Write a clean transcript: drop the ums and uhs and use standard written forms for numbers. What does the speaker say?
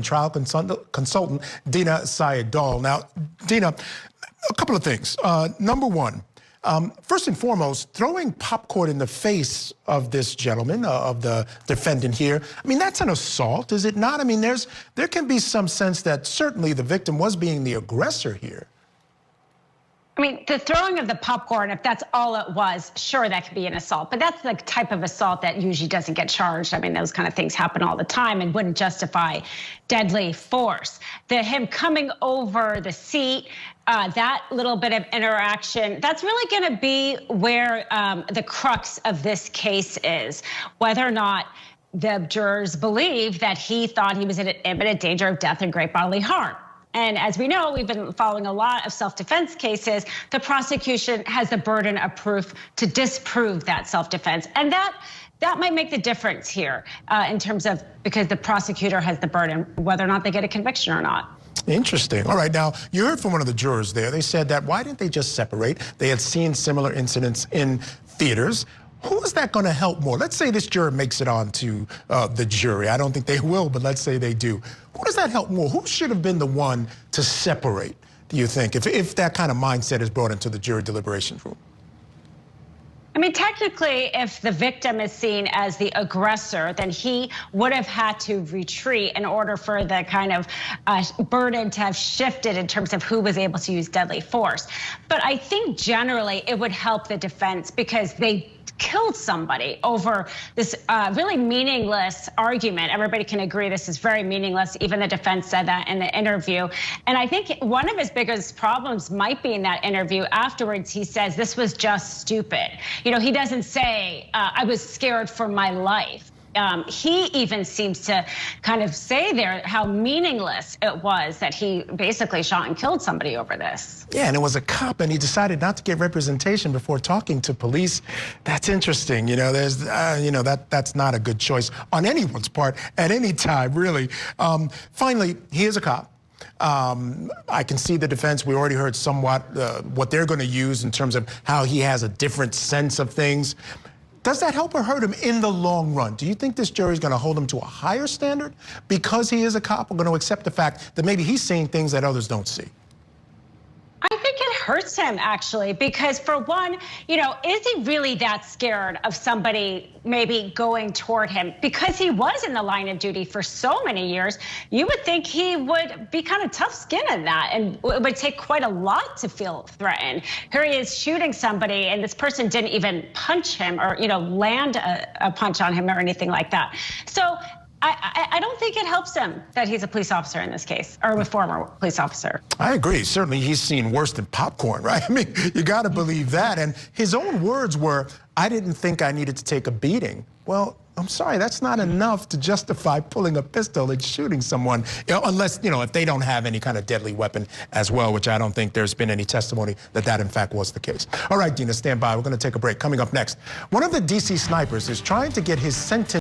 Trial consultant Dina Sayed-Dahl. Now, Dina, a couple of things. Number one, first and foremost, throwing popcorn in the face of this gentleman, of the defendant here, I mean, that's an assault, is it not? I mean, there can be some sense that certainly the victim was being the aggressor here. I mean, the throwing of the popcorn, if that's all it was, sure, that could be an assault. But that's the type of assault that usually doesn't get charged. I mean, those kind of things happen all the time and wouldn't justify deadly force. Him coming over the seat, that little bit of interaction, that's really going to be where the crux of this case is, whether or not the jurors believe that he thought he was in imminent danger of death and great bodily harm. And as we know, we've been following a lot of self-defense cases. The prosecution has the burden of proof to disprove that self-defense. And that might make the difference here in terms of, because the prosecutor has the burden, whether or not they get a conviction or not. Interesting. All right, now, you heard from one of the jurors there. They said that why didn't they just separate? They had seen similar incidents in theaters. Who is that going to help more? Let's say this juror makes it on to the jury. I don't think they will, but let's say they do. Who does that help more? Who should have been the one to separate, do you think, if that kind of mindset is brought into the jury deliberation room? I mean, technically, if the victim is seen as the aggressor, then he would have had to retreat in order for the kind of burden to have shifted in terms of who was able to use deadly force. But I think generally it would help the defense because they killed somebody over this really meaningless argument. Everybody can agree this is very meaningless. Even the defense said that in the interview. And I think one of his biggest problems might be in that interview. Afterwards, he says, this was just stupid. You know, he doesn't say, I was scared for my life. He even seems to kind of say there how meaningless it was that he basically shot and killed somebody over this. Yeah, and it was a cop, and he decided not to get representation before talking to police. That's interesting. You know, there's, that's not a good choice on anyone's part at any time, really. Finally, he is a cop. I can see the defense. We already heard somewhat what they're going to use in terms of how he has a different sense of things. Does that help or hurt him in the long run? Do you think this jury is going to hold him to a higher standard because he is a cop, or going to accept the fact that maybe he's seeing things that others don't see? I think it hurts him, actually, because for one, you know, is he really that scared of somebody maybe going toward him? Because he was in the line of duty for so many years, you would think he would be kind of tough-skinned in that, and it would take quite a lot to feel threatened. Here he is shooting somebody, and this person didn't even punch him or, you know, land a punch on him or anything like that. So I don't think it helps him that he's a police officer in this case, or a former police officer. I agree. Certainly he's seen worse than popcorn, right? I mean, you got to believe that. And his own words were, I didn't think I needed to take a beating. Well, I'm sorry, that's not enough to justify pulling a pistol and shooting someone, you know, unless, you know, if they don't have any kind of deadly weapon as well, which I don't think there's been any testimony that that in fact was the case. All right, Dina, stand by. We're going to take a break. Coming up next, one of the D.C. snipers is trying to get his sentence